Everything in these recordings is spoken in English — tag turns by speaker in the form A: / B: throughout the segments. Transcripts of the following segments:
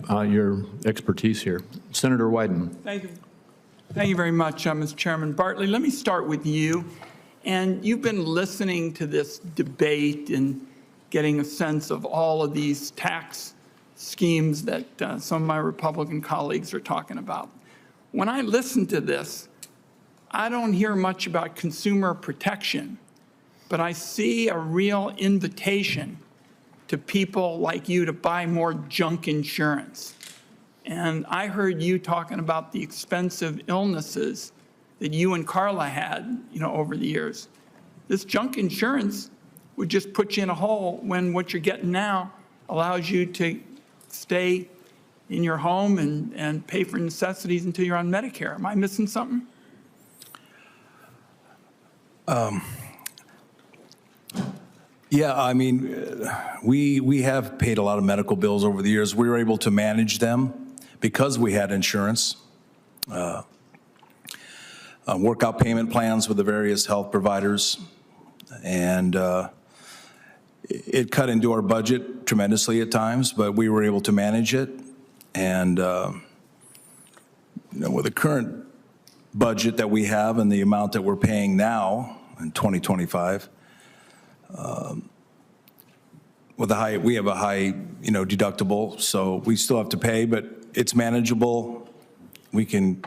A: your expertise here. Senator Wyden.
B: Thank you. Thank you very much, Mr. Chairman. Bartley, let me start with you. And you've been listening to this debate and getting a sense of all of these tax schemes that some of my Republican colleagues are talking about. When I listen to this, I don't hear much about consumer protection, but I see a real invitation to people like you to buy more junk insurance. And I heard you talking about the expensive illnesses that you and Carla had, over the years. This junk insurance would just put you in a hole when what you're getting now allows you to stay in your home and pay for necessities until you're on Medicare. Am I missing something?
C: Yeah, I mean, we have paid a lot of medical bills over the years. We were able to manage them because we had insurance. Workout payment plans with the various health providers, and it cut into our budget tremendously at times, but we were able to manage it. And with the current budget that we have and the amount that we're paying now in 2025, we have a high deductible, so we still have to pay, but it's manageable. We can.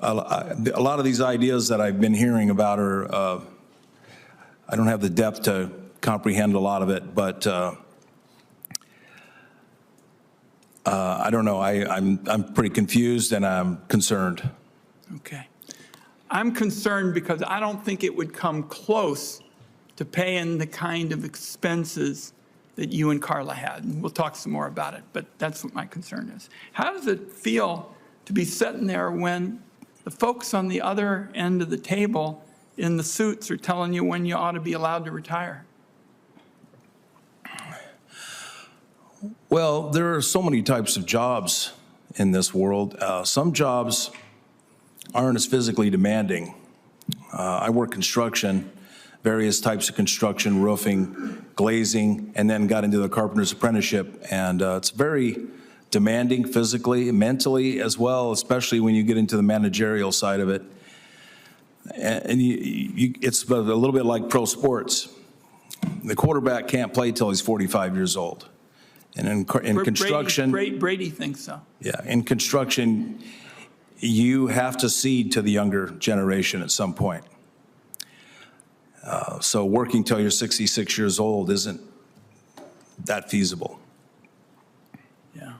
C: A lot of these ideas that I've been hearing about are, I don't have the depth to comprehend a lot of it, but I don't know. I'm pretty confused and I'm concerned.
B: Okay. I'm concerned because I don't think it would come close to paying the kind of expenses that you and Carla had. And we'll talk some more about it, but that's what my concern is. How does it feel to be sitting there when the folks on the other end of the table in the suits are telling you when you ought to be allowed to retire?
C: Well, there are so many types of jobs in this world. Some jobs aren't as physically demanding. I work construction, various types of construction, roofing, glazing, and then got into the carpenter's apprenticeship. And it's very demanding physically, mentally as well, especially when you get into the managerial side of it. And it's a little bit like pro sports. The quarterback can't play till he's 45 years old. And in construction...
B: Brady thinks so.
C: Yeah, in construction, you have to cede to the younger generation at some point. So working till you're 66 years old isn't that feasible.
B: Yeah.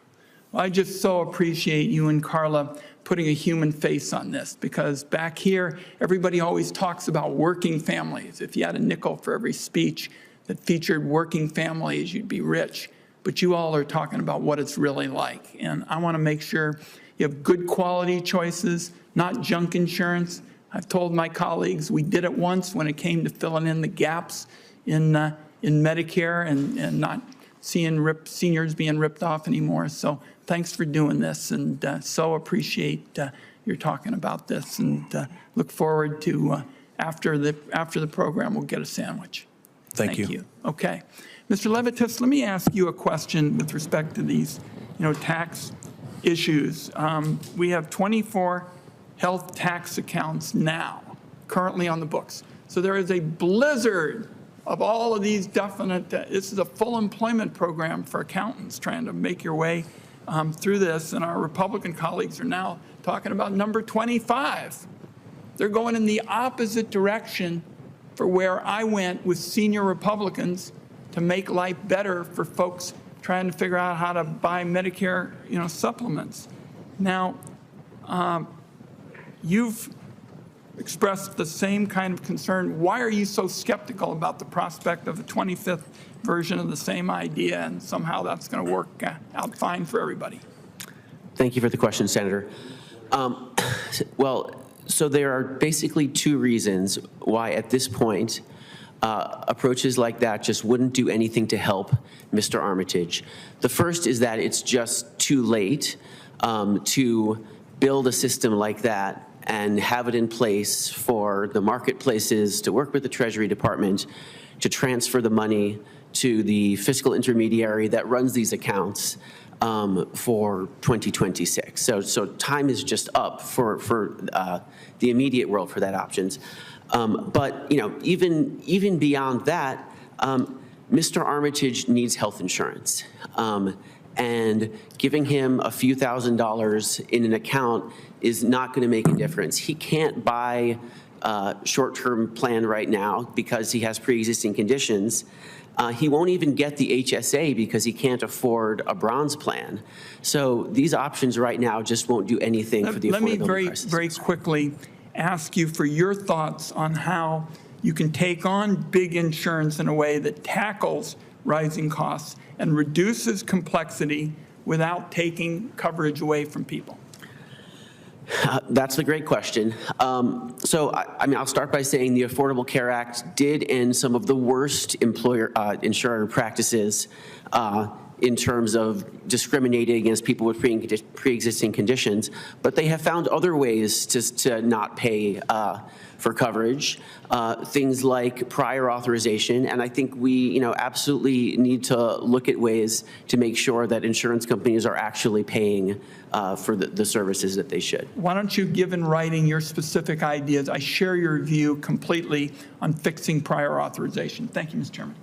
B: Well, I just so appreciate you and Carla putting a human face on this, because back here, everybody always talks about working families. If you had a nickel for every speech that featured working families, you'd be rich. But you all are talking about what it's really like. And I want to make sure you have good quality choices, not junk insurance. I've told my colleagues we did it once when it came to filling in the gaps in Medicare and not seeing seniors being ripped off anymore. So thanks for doing this, and so appreciate your talking about this, and look forward to after the program we'll get a sandwich.
C: Thank you.
B: Okay. Mr. Levitas, let me ask you a question with respect to these, tax issues. We have 24 health tax accounts now, currently on the books. So there is a blizzard of all of these definite, this is a full employment program for accountants trying to make your way through this, and our Republican colleagues are now talking about number 25. They're going in the opposite direction for where I went with senior Republicans to make life better for folks trying to figure out how to buy Medicare, supplements. Now, you've expressed the same kind of concern. Why are you so skeptical about the prospect of a 25th version of the same idea, and somehow that's going to work out fine for everybody?
D: Thank you for the question, Senator. Well, so there are basically two reasons why at this point approaches like that just wouldn't do anything to help Mr. Armitage. The first is that it's just too late to build a system like that and have it in place for the marketplaces to work with the Treasury Department to transfer the money to the fiscal intermediary that runs these accounts for 2026. So time is just up for the immediate world for that options. But even beyond that, Mr. Armitage needs health insurance. And giving him a few $1,000s in an account is not going to make a difference. He can't buy a short-term plan right now because he has pre-existing conditions. He won't even get the HSA because he can't afford a bronze plan. So these options right now just won't do anything for the affordability crisis.
B: Let me very quickly ask you for your thoughts on how you can take on big insurance in a way that tackles rising costs and reduces complexity without taking coverage away from people.
D: That's a great question. So, I'll start by saying the Affordable Care Act did end some of the worst insurer practices in terms of discriminating against people with pre-existing conditions, but they have found other ways to not pay for coverage, things like prior authorization, and I think we absolutely need to look at ways to make sure that insurance companies are actually paying for the services that they should.
B: Why don't you give in writing your specific ideas? I share your view completely on fixing prior authorization. Thank you, Mr. Chairman.